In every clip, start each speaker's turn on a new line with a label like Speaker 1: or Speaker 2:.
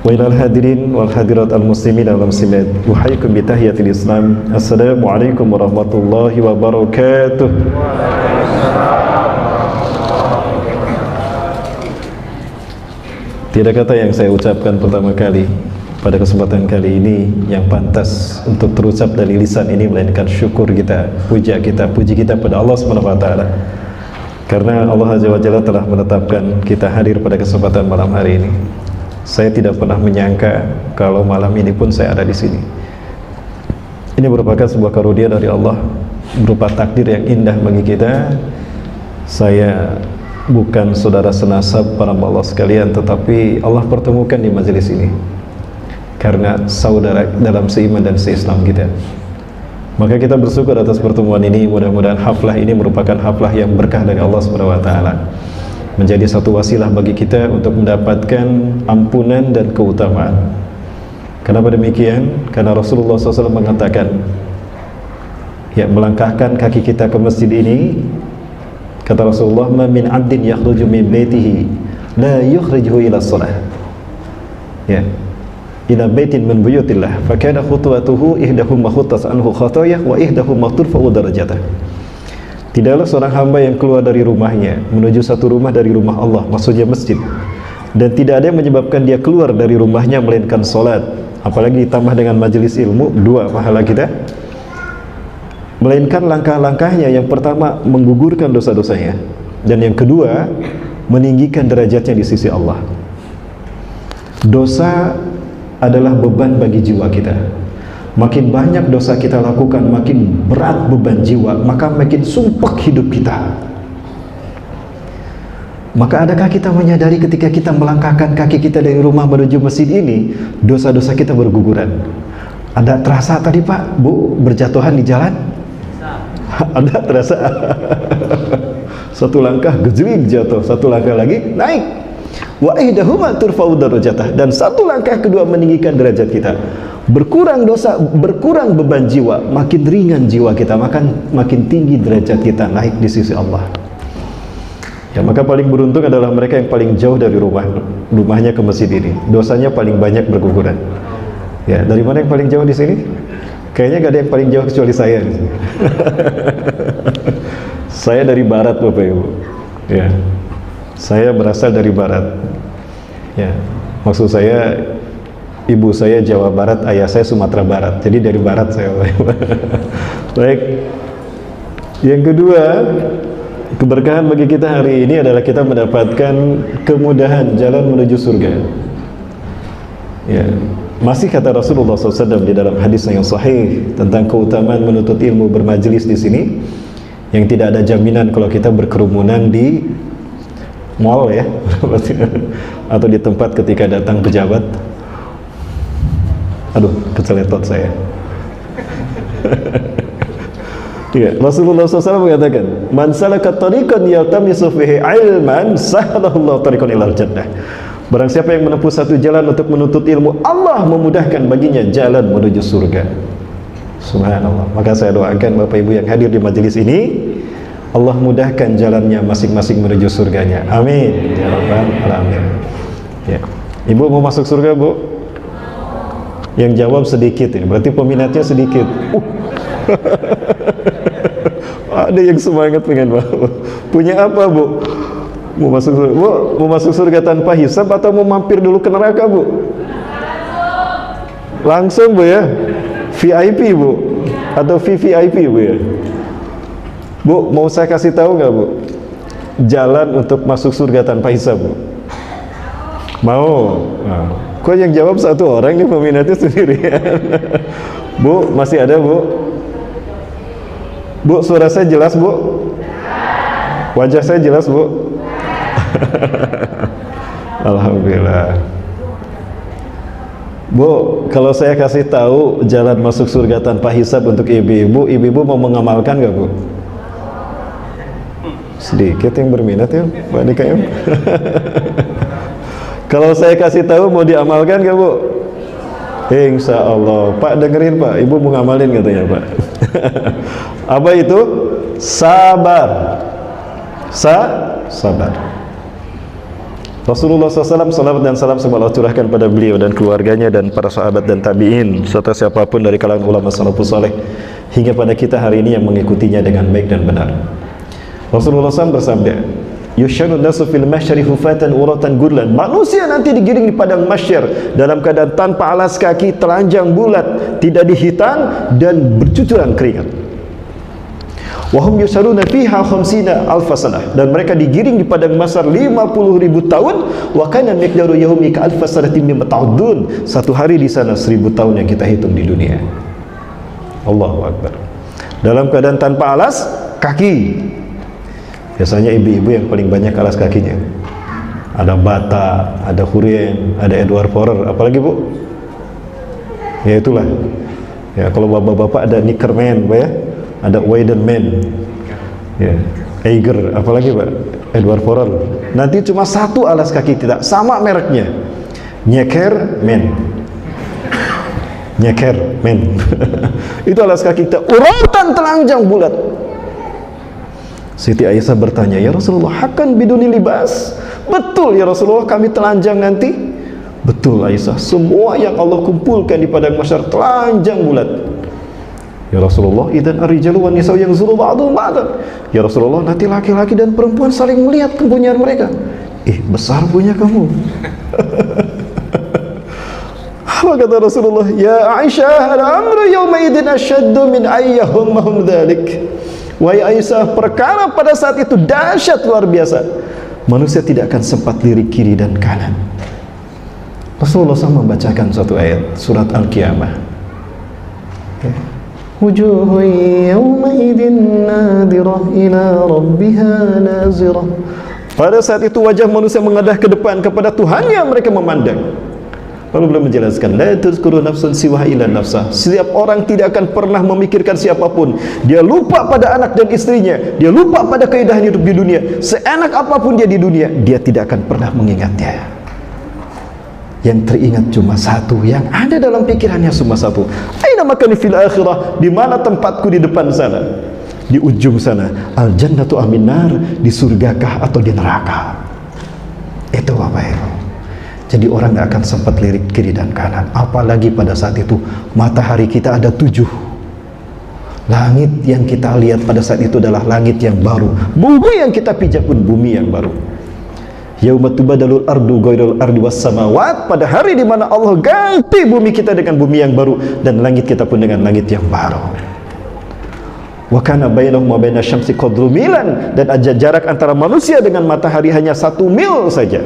Speaker 1: Wa ilal hadirin wal hadirat al muslimin wal muslimat, uhayyikum bi tahiyatil Islam. Assalamualaikum warahmatullahi wabarakatuh. Tidak kata yang saya ucapkan pertama kali pada kesempatan kali ini yang pantas untuk terucap dari lisan ini melainkan syukur kita, puji kita pada Allah Subhanahu wa taala. Karena Allah Azza wa Jalla telah menetapkan kita hadir pada kesempatan malam hari ini. Saya tidak pernah menyangka kalau malam ini pun saya ada di sini. Ini merupakan sebuah karunia dari Allah, berupa takdir yang indah bagi kita. Saya bukan saudara senasab para Allah sekalian, tetapi Allah pertemukan di majelis ini karena saudara dalam seiman dan seislam kita. Maka kita bersyukur atas pertemuan ini. Mudah-mudahan haflah ini merupakan haflah yang berkah dari Allah Subhanahu wa taala, menjadi satu wasilah bagi kita untuk mendapatkan ampunan dan keutamaan. Kenapa demikian? Karena Rasulullah SAW mengatakan, ya, melangkahkan kaki kita ke masjid ini, kata Rasulullah, "Ma min 'abdin yakhruju min baitihi la yukhrijuhu ila shalah." Ya. Ila baitin min buyutillah fa kana khutwatuhu ihdahum khutas anhu khatayah wa ihdahum turfa'u darajatah. Tidaklah seorang hamba yang keluar dari rumahnya menuju satu rumah dari rumah Allah, maksudnya masjid, dan tidak ada yang menyebabkan dia keluar dari rumahnya melainkan salat, apalagi ditambah dengan majelis ilmu, dua pahala kita, melainkan langkah-langkahnya yang pertama menggugurkan dosa-dosanya, dan yang kedua meninggikan derajatnya di sisi Allah. Dosa adalah beban bagi jiwa kita. Makin banyak dosa kita lakukan, makin berat beban jiwa, maka makin sumpek hidup kita. Maka adakah kita menyadari ketika kita melangkahkan kaki kita dari rumah menuju masjid ini, dosa-dosa kita berguguran? Ada terasa tadi Pak, Bu, berjatuhan di jalan? Ada terasa? Satu langkah gejrik jatuh, satu langkah lagi naik. Wa ihdahuma turfa'u darajatah, dan satu langkah kedua meninggikan derajat kita. Berkurang dosa, berkurang beban jiwa, makin ringan jiwa kita, makin tinggi derajat kita naik di sisi Allah. Ya, maka paling beruntung adalah mereka yang paling jauh dari rumahnya ke masjid ini. Dosanya paling banyak berguguran. Ya, dari mana yang paling jauh di sini? Kayaknya gak ada yang paling jauh kecuali saya di sini. Saya dari barat Bapak Ibu. Ya. Saya berasal dari barat. Ya, maksud saya ibu saya Jawa Barat, ayah saya Sumatera Barat. Jadi dari barat saya. Baik. Yang kedua, keberkahan bagi kita hari ini adalah kita mendapatkan kemudahan jalan menuju surga. Ya, masih kata Rasulullah SAW di dalam hadis yang sahih tentang keutamaan menuntut ilmu bermajelis di sini, yang tidak ada jaminan kalau kita berkerumunan di mall ya, atau di tempat ketika datang pejabat. Aduh, keceletot saya. Ya, Rasulullah SAW mengatakan, "Man salaka tariqan yaltamisu fihi ilman, sahalallahu tariqan ilal jannah." Barang siapa yang menempuh satu jalan untuk menuntut ilmu, Allah memudahkan baginya jalan menuju surga. Subhanallah. Maka saya doakan Bapak Ibu yang hadir di majelis ini, Allah mudahkan jalannya masing-masing menuju surganya. Amin ya rabbal alamin. Ya. Ibu mau masuk surga, Bu? Yang jawab sedikit ya, berarti peminatnya sedikit. Ada yang semangat pengen mau. Punya apa, Bu? Mau masuk surga? Bu, mau masuk surga tanpa hisab atau mau mampir dulu ke neraka, Bu? Langsung, Bu ya. VIP, Bu. Atau VVIP, Bu ya. Bu, mau saya kasih tahu nggak, Bu? Jalan untuk masuk surga tanpa hisab, Bu. Mau? Nah, kok yang jawab satu orang nih, peminatnya sendirian. Bu, masih ada, Bu? Bu, suara saya jelas, Bu? Wajah saya jelas, Bu? Alhamdulillah. Bu, kalau saya kasih tahu jalan masuk surga tanpa hisab untuk ibu-ibu mau mengamalkan nggak, Bu? Sedikit yang berminat ya, Pak DKM. Kalau saya kasih tahu mau diamalkan nggak, Bu? Insya Allah. Pak, dengerin Pak, Ibu mau ngamalin katanya Pak. Apa itu? Sabar. Sabar. Rasulullah SAW, salawat dan salam semoga Allah curahkan pada beliau dan keluarganya dan para sahabat dan tabi'in serta siapapun dari kalangan ulama salafus saleh hingga pada kita hari ini yang mengikutinya dengan baik dan benar. Rasulullah SAW bersabda, yusyanu nasu fil mahsyari hufatan uratan gurlan. Manusia nanti digiring di padang mahsyar dalam keadaan tanpa alas kaki, telanjang bulat, tidak dihitan dan bercucuran keringat. Wahum yusaruna fiha khamsina alfasanah, dan mereka digiring di padang mahsyar 50.000 tahun. Wa kana miqdaru yaumi ka alfasanatin mimma ta'udun. Satu hari di sana 1000 tahun yang kita hitung di dunia. Allahu Akbar. Dalam keadaan tanpa alas kaki. Biasanya ibu-ibu yang paling banyak alas kakinya. Ada Bata, ada Hurien, ada Edward Forer, apalagi Bu? Ya itulah. Ya kalau bapak-bapak ada Nickerman, Pak ya. Ada Weidenman, ya, Eiger, apalagi Pak, Edward Forer. Nanti cuma satu alas kaki tidak sama mereknya, Nyekerman, Nyekerman. Itu alas kaki kita, uratan telanjang bulat. Siti Aisyah bertanya, ya Rasulullah, hakan biduni libas? Betul ya Rasulullah, kami telanjang nanti. Betul Aisyah, semua yang Allah kumpulkan di padang mahsyar telanjang bulat. Ya Rasulullah, idzan ar-rijalu wan nisa'u yanzuru ba'dhum ba'dan. Ya Rasulullah, nanti laki-laki dan perempuan saling melihat kepunyaan mereka. Besar punya kamu. Apa kata Rasulullah? Ya Aisyah, al-amru yawma idzin ashaddu min ayyahum dzalik. Wahai Aisyah, perkara pada saat itu dahsyat luar biasa. Manusia tidak akan sempat lirik kiri dan kanan. Rasulullah SAW membacakan suatu ayat surat Al-Qiyamah. Wujuhun yawmaidin nadirah ila rabbiha nazirah. Pada saat itu wajah manusia mengadah ke depan kepada Tuhannya, mereka memandang. Lalu beliau menjelaskan, la tuzkuru nafsun siwa illa nafsah. Setiap orang tidak akan pernah memikirkan siapapun. Dia lupa pada anak dan istrinya, dia lupa pada keindahan hidup di dunia. Seenak apapun dia di dunia, dia tidak akan pernah mengingatnya. Yang teringat cuma satu, yang ada dalam pikirannya cuma satu. Aina makani fil akhirah, di mana tempatku di depan sana, di ujung sana. Al jannatu amin nar, di surgakah atau di neraka. Itu Bapak Ibu. Jadi orang tidak akan sempat lirik kiri dan kanan. Apalagi pada saat itu matahari kita ada 7. Langit yang kita lihat pada saat itu adalah langit yang baru. Bumi yang kita pijak pun bumi yang baru. Yauma tubadalul ardu ghairul ardi was samawat, pada hari di mana Allah ganti bumi kita dengan bumi yang baru dan langit kita pun dengan langit yang baru. Wa kana bainahum wa baina syamsi qadru milan, dan jarak antara manusia dengan matahari hanya 1 mil saja.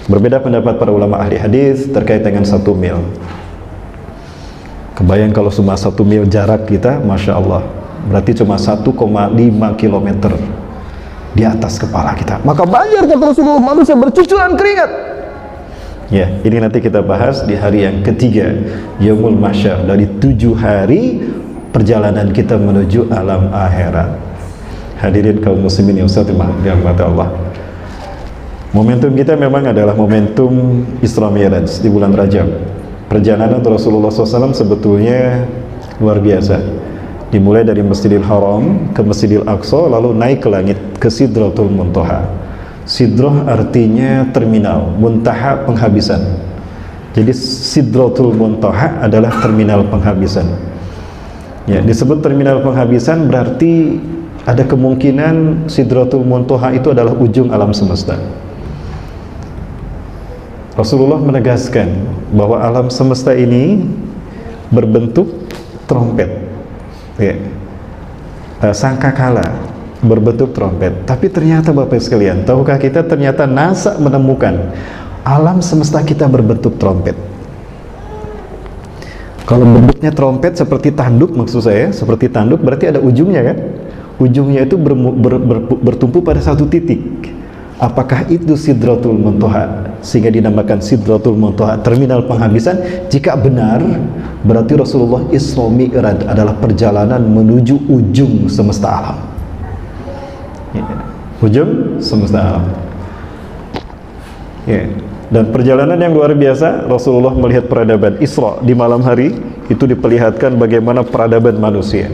Speaker 1: Berbeda pendapat para ulama ahli hadis terkait dengan 1 mil. Kebayang kalau cuma 1 mil jarak kita, Masya Allah, berarti cuma 1,5 kilometer di atas kepala kita. Maka banyak kata Rasulullah, manusia bercucuran keringat. Ya, ini nanti kita bahas di hari yang ketiga, Yaumul Mahsyar, dari 7 hari perjalanan kita menuju alam akhirat. Hadirin kaum muslimin yang dirahmati Allah. Momentum kita memang adalah momentum Isra Mi'raj di bulan Rajab. Perjalanan Rasulullah SAW sebetulnya luar biasa. Dimulai dari Masjidil Haram ke Masjidil Aqsa, lalu naik ke langit ke Sidratul Muntaha. Sidrah artinya terminal, muntaha penghabisan. Jadi Sidratul Muntaha adalah terminal penghabisan. Ya, disebut terminal penghabisan berarti ada kemungkinan Sidratul Muntaha itu adalah ujung alam semesta. Rasulullah menegaskan bahwa alam semesta ini berbentuk trompet. Ya. Sangkakala berbentuk trompet. Tapi ternyata Bapak sekalian, tahukah kita ternyata NASA menemukan alam semesta kita berbentuk trompet. Kalau bentuknya trompet seperti tanduk, maksud saya seperti tanduk, berarti ada ujungnya kan? Ujungnya itu bertumpu pada satu titik. Apakah itu Sidratul Muntaha sehingga dinamakan Sidratul Muntaha, terminal penghabisan? Jika benar, berarti Rasulullah Isra Mi'raj adalah perjalanan menuju ujung semesta alam. Ya, ujung semesta alam. Ya. Dan perjalanan yang luar biasa, Rasulullah melihat peradaban. Isra di malam hari itu diperlihatkan bagaimana peradaban manusia.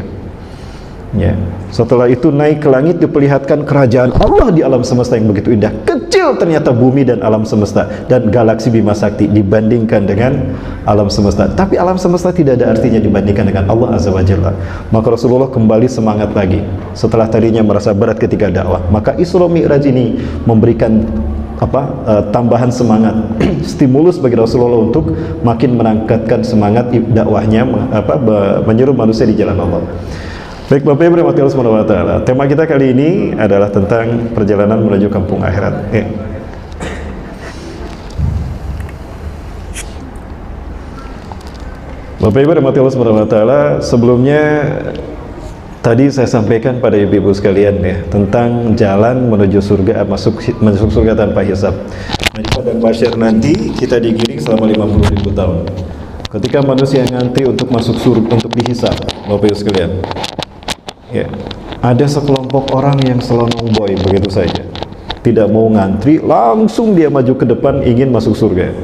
Speaker 1: Ya. Setelah itu naik ke langit, diperlihatkan kerajaan Allah di alam semesta yang begitu indah. Kecil kecil ternyata bumi dan alam semesta dan galaksi Bima Sakti dibandingkan dengan alam semesta. Tapi alam semesta tidak ada artinya dibandingkan dengan Allah Azza wa Jalla. Maka Rasulullah kembali semangat lagi setelah tadinya merasa berat ketika dakwah. Maka Isra Mi'raj ini memberikan tambahan semangat, stimulus bagi Rasulullah untuk makin meningkatkan semangat dakwahnya, menyeru manusia di jalan Allah. Baik Bapak Ibu rahmati Allah Subhanahu wa taala. Tema kita kali ini adalah tentang perjalanan menuju kampung akhirat. Bapak Ibu rahmati Allah Subhanahu wa taala, sebelumnya tadi saya sampaikan pada ibu-ibu sekalian ya tentang jalan menuju surga, masuk surga tanpa hisab. Nah, di padang mahsyar nanti kita digiring selama 50.000 tahun. Ketika manusia ngantri untuk masuk surga, untuk dihisab, Bapak Ibu sekalian. Ya, ada sekelompok orang yang selonong boy begitu saja, tidak mau ngantri, langsung dia maju ke depan ingin masuk surga.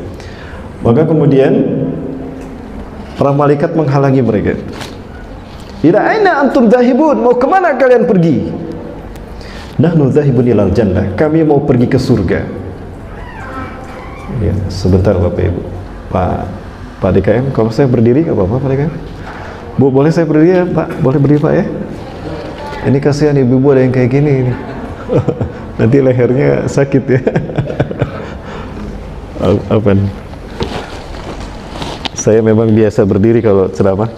Speaker 1: Maka kemudian para malaikat menghalangi mereka. Ila aina antum dhahibun? Mau kemana kalian pergi? Nahnu dhahibun ilal jannah. Kami mau pergi ke surga. Ya, sebentar Bapak Ibu. Pak DKM, kalau saya berdiri nggak apa-apa Pak DKM? Bu, boleh saya berdiri ya Pak? Boleh berdiri Pak ya? Ini kasihan ibu-ibu ada yang kayak gini ini. Nanti lehernya sakit ya. Apa nih? Saya memang biasa berdiri kalau ceramah.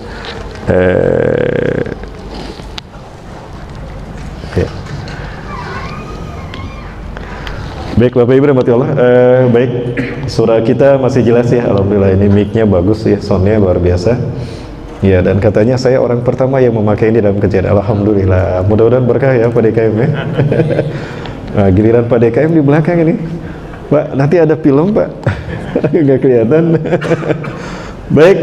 Speaker 1: Ya. Baik Bapak Ibu rahmati Allah. Baik, surah kita masih jelas ya, alhamdulillah. Ini mic-nya bagus ya, sound-nya luar biasa. Ya, dan katanya saya orang pertama yang memakai ini dalam kejadian. Alhamdulillah, mudah-mudahan berkah ya Pak DKM ya. Nah, giliran Pak DKM di belakang ini. Pak, nanti ada film Pak. Nggak kelihatan. Baik,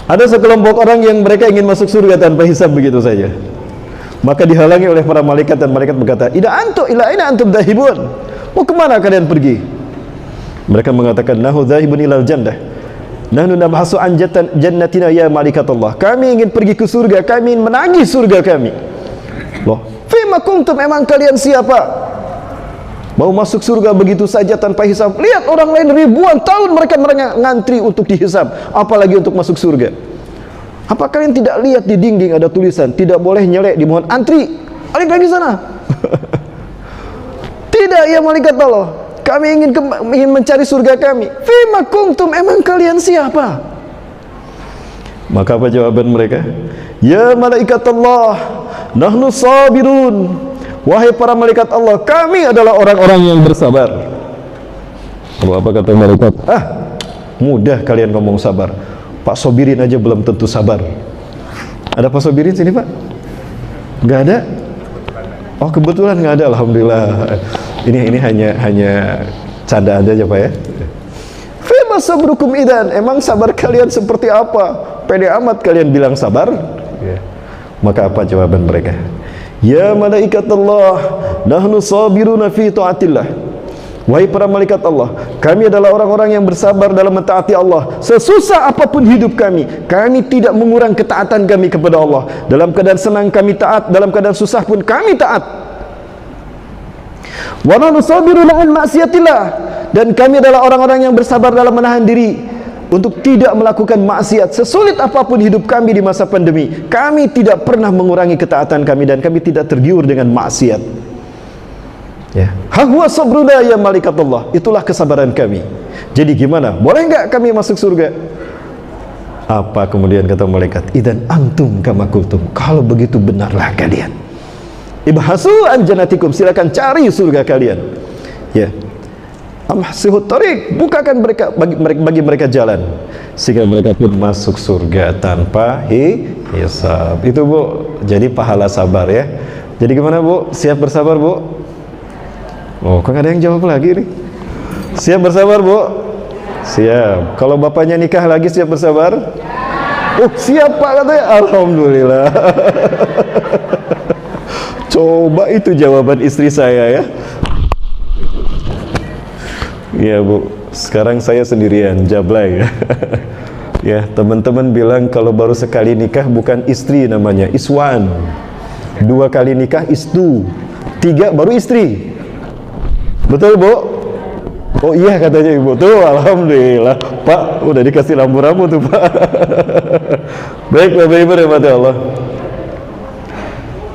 Speaker 1: ada sekelompok orang yang mereka ingin masuk surga tanpa hisab begitu saja. Maka dihalangi oleh para malaikat dan malaikat berkata, ila aina antum dhahibun? Mau kemana kalian pergi? Mereka mengatakan, nahu dhahibun ilal jannah. Nahnu nabhasu an jannatina ya malaikatullah. Kami ingin pergi ke surga, kami ingin menagih surga kami. Loh, fima kuntum, emang kalian siapa? Mau masuk surga begitu saja tanpa hisab? Lihat orang lain ribuan tahun mereka ngantri untuk dihisab, apalagi untuk masuk surga. Apa kalian tidak lihat di dinding ada tulisan tidak boleh nyelek, dimohon antri, balik lagi sana. Tidak ya malaikat Allah, kami ingin mencari surga kami. Fima kuntum, emang kalian siapa? Maka apa jawaban mereka? Ya malaikat Allah, nahnu sabirun. Wahai para malaikat Allah, kami adalah orang-orang yang bersabar. Apa kata malaikat? Mudah kalian ngomong sabar. Pak Sobirin aja belum tentu sabar. Ada Pak Sobirin sini Pak? Nggak ada? Oh kebetulan nggak ada, alhamdulillah. Ini hanya candaan aja Pak ya. Fima sabrukum idan, emang sabar kalian seperti apa? Pede amat kalian bilang sabar. Maka apa jawaban mereka? Ya malaikat Allah, nahnu sabiruna fi ta'atillah. Wahai para malaikat Allah, kami adalah orang-orang yang bersabar dalam mentaati Allah. Sesusah apapun hidup kami, kami tidak mengurang ketaatan kami kepada Allah. Dalam keadaan senang kami taat, dalam keadaan susah pun kami taat. Wa nahnu sabiruna an ma'siyatillah, dan kami adalah orang-orang yang bersabar dalam menahan diri untuk tidak melakukan maksiat. Sesulit apapun hidup kami di masa pandemi, kami tidak pernah mengurangi ketaatan kami dan kami tidak tergiur dengan maksiat. Ya, huwa sabruna ya malaikat Allah, itulah kesabaran kami. Jadi gimana? Boleh nggak kami masuk surga? Apa kemudian kata malaikat? Idan antum kama kultum. Kalau begitu benarlah kalian. Ibhasu an jannatikum, silakan cari surga kalian. Ya. Amhsihut tariq, bukakan bagi mereka jalan sehingga mereka pun masuk surga tanpa hisab. Itu Bu, jadi pahala sabar ya. Jadi gimana Bu? Siap bersabar Bu? Oh, kok ada yang jawab lagi nih? Siap bersabar Bu? Siap. Kalau bapaknya nikah lagi siap bersabar? Siap Pak katanya. Alhamdulillah. Coba itu jawaban istri saya ya. Iya Bu, sekarang saya sendirian, jablay ya. Ya, teman-teman bilang kalau baru sekali nikah bukan istri namanya, iswan. 2 kali nikah istu, 3 baru istri. Betul Bu? Oh iya katanya Ibu. Tuh alhamdulillah Pak, udah dikasih lampu-lampu tuh Pak. Baik Bapak Ibu rahmati Allah.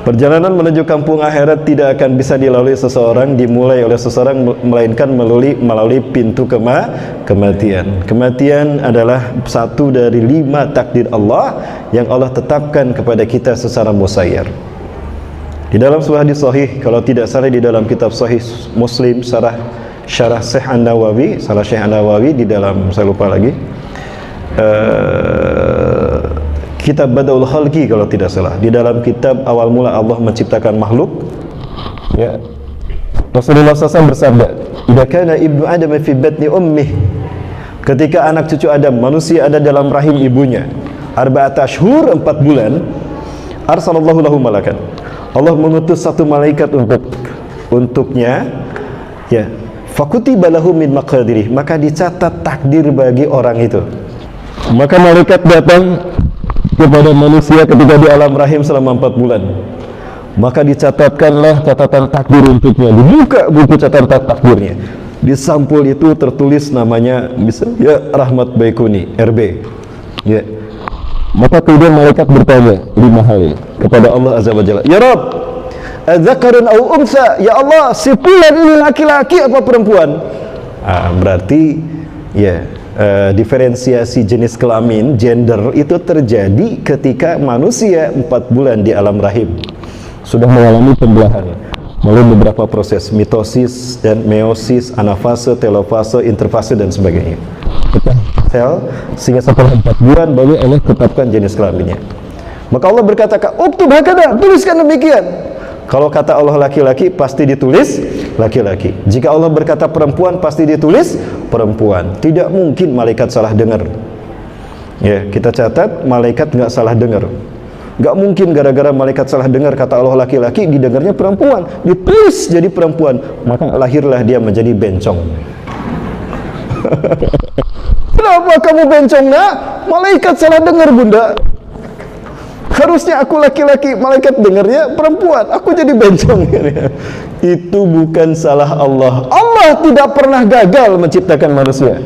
Speaker 1: Perjalanan menuju kampung akhirat tidak akan bisa dilalui seseorang, dimulai oleh seseorang, melainkan melalui pintu kematian. Kematian adalah satu dari 5 takdir Allah yang Allah tetapkan kepada kita secara musayyar. Di dalam sebuah hadis sahih, kalau tidak salah di dalam kitab Sahih Muslim, syarah Syekh An-Nawawi di dalam, saya lupa lagi, kitab Badaul Khalqi kalau tidak salah, di dalam kitab awal mula Allah menciptakan makhluk, ya, Rasulullah SAW bersabda, "Idza kana ibnu Adam fi batni ummih," ketika anak cucu Adam, manusia ada dalam rahim ibunya, 4 ashhur, 4 bulan, arsalallahu lahu malakan, Allah mengutus satu malaikat untuknya, ya, fakutiba lahu min maqadirih, maka dicatat takdir bagi orang itu. Maka malaikat datang kepada manusia ketika di alam rahim selama 4 bulan, maka dicatatkanlah catatan takdir untuknya, dibuka buku catatan takdirnya, di sampul itu tertulis namanya, misalnya Rahmat Baikuni RB, ya. Maka kemudian malaikat bertanya 5 hal kepada Allah Azza wa Jalla, "Ya Rabb, adzakarun au unsa?" Ya Allah, si fulan ini laki-laki apa perempuan? Berarti ya, diferensiasi jenis kelamin, gender itu terjadi ketika manusia 4 bulan di alam rahim sudah mengalami pembelahan melalui beberapa proses, mitosis dan meiosis, anafase, telofase, interfase dan sebagainya, pecah sel, sehingga setelah 4 bulan baru Allah tetapkan jenis kelaminnya. Maka Allah berkata, "Uktub hakada," tuliskan demikian. Kalau kata Allah laki-laki, pasti ditulis laki-laki. Jika Allah berkata perempuan, pasti ditulis perempuan. Tidak mungkin malaikat salah dengar. Ya, kita catat malaikat nggak salah dengar. Nggak mungkin gara-gara malaikat salah dengar kata Allah laki-laki, didengarnya perempuan, ditulis jadi perempuan, maka lahirlah dia menjadi bencong. Kenapa kamu bencong, Nak? Malaikat salah dengar, Bunda. Harusnya aku laki-laki, malaikat dengarnya perempuan, aku jadi bencong. Itu bukan salah Allah. Allah tidak pernah gagal menciptakan manusia.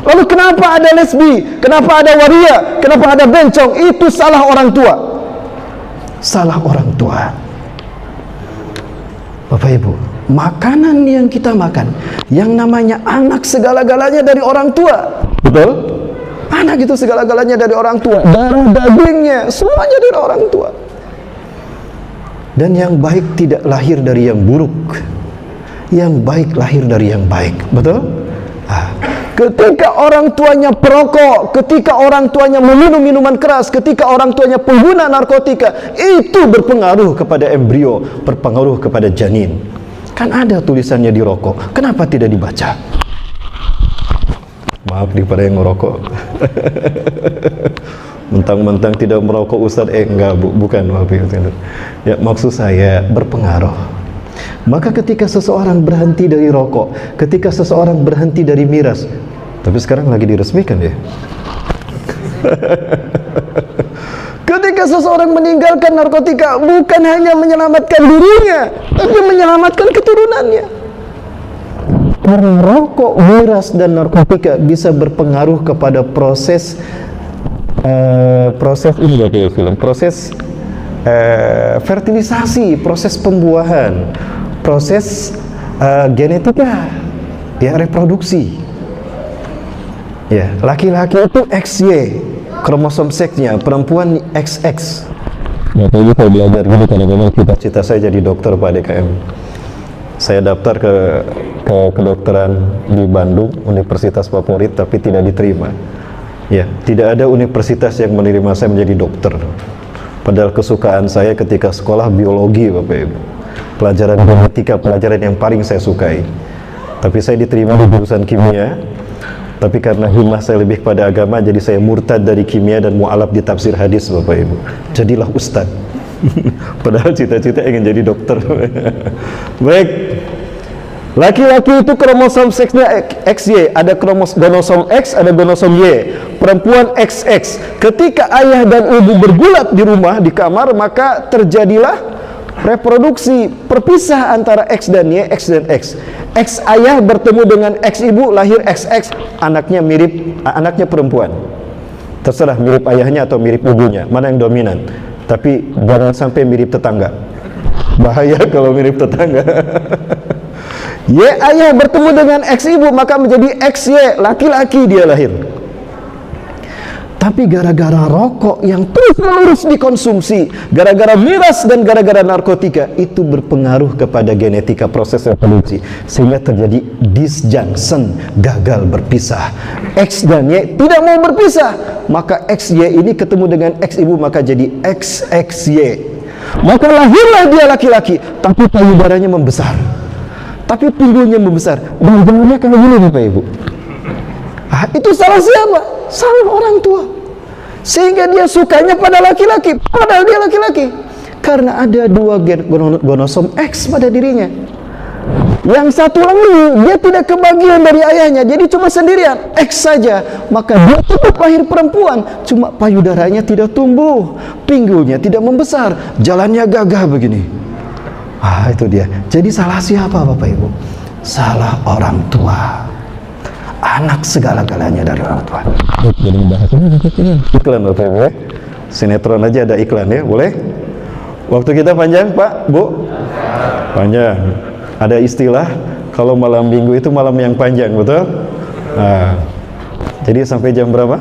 Speaker 1: Lalu kenapa ada lesbi? Kenapa ada waria? Kenapa ada bencong? Itu salah orang tua. Salah orang tua. Bapak Ibu, makanan yang kita makan, yang namanya anak, segala-galanya dari orang tua. Betul? Anak itu segala-galanya dari orang tua, darah dagingnya semuanya dari orang tua. Dan yang baik tidak lahir dari yang buruk, yang baik lahir dari yang baik. Betul? Ketika orang tuanya perokok, ketika orang tuanya meminum minuman keras, ketika orang tuanya pengguna narkotika, itu berpengaruh kepada embrio, berpengaruh kepada janin. Kan ada tulisannya di rokok, kenapa tidak dibaca? Maaf nih pada yang ngerokok. Mentang-mentang tidak merokok Ustaz, enggak Bu, bukan maaf ya, maksud saya berpengaruh. Maka ketika seseorang berhenti dari rokok, ketika seseorang berhenti dari miras, tapi sekarang lagi diresmikan ya. Ketika seseorang meninggalkan narkotika, bukan hanya menyelamatkan dirinya, tapi menyelamatkan keturunannya. Karena rokok, miras, dan narkotika bisa berpengaruh kepada proses ini proses fertilisasi, proses pembuahan, proses genetika, ya, reproduksi. Ya, laki-laki itu XY, kromosom seksnya, perempuan XX. Ya, tadi saya belajar gini karena memang cita-cita saya jadi dokter Pak DKM. Saya daftar ke kedokteran di Bandung, Universitas Favorit, tapi tidak diterima. Ya, tidak ada universitas yang menerima saya menjadi dokter. Padahal kesukaan saya ketika sekolah biologi, Bapak Ibu. Pelajaran genetika, pelajaran yang paling saya sukai. Tapi saya diterima di jurusan kimia. Tapi karena himmah saya lebih pada agama, jadi saya murtad dari kimia dan mu'alaf di tafsir hadis, Bapak Ibu. Jadilah ustad. Padahal cita-cita ingin jadi dokter. Baik. Laki-laki itu kromosom seksnya XY, ada kromosom X, ada kromosom Y. Perempuan XX. Ketika ayah dan ibu bergulat di rumah, di kamar, maka terjadilah
Speaker 2: reproduksi, perpisah antara X dan Y, X dan X. X ayah bertemu dengan X ibu, lahir XX, anaknya mirip, anaknya perempuan. Terserah mirip ayahnya atau mirip ibunya, mana yang dominan. Tapi jangan sampai mirip tetangga. Bahaya kalau mirip tetangga. Y ayah bertemu dengan X ibu, maka menjadi XY, laki-laki dia lahir. Tapi gara-gara rokok yang terus-menerus dikonsumsi, gara-gara miras dan gara-gara narkotika, itu berpengaruh kepada genetika proses reproduksi, sehingga terjadi disjunction, gagal berpisah. X dan Y tidak mau berpisah, maka XY ini ketemu dengan X ibu, maka jadi XXY. Maka lahirlah dia laki-laki, tapi payudaranya membesar, tapi pinggulnya membesar, dan jalannya kayak gini Bapak Ibu. Itu salah siapa? Salah orang tua. Sehingga dia sukanya pada laki-laki, padahal dia laki-laki. Karena ada dua gonosom X pada dirinya. Yang satu lagi, dia tidak kebagian dari ayahnya, jadi cuma sendirian, X saja. Maka dia tetap lahir perempuan, cuma payudaranya tidak tumbuh, pinggulnya tidak membesar, jalannya gagah begini. Itu dia. Jadi salah siapa Bapak Ibu? Salah orang tua. Anak segala-galanya dari orang tua. Jadi membahas iklan Bapak Ibu ya. Sinetron aja ada iklan ya, boleh? Waktu kita panjang Pak, Bu? Panjang. Ada istilah kalau malam minggu itu malam yang panjang, betul? Jadi sampai jam berapa?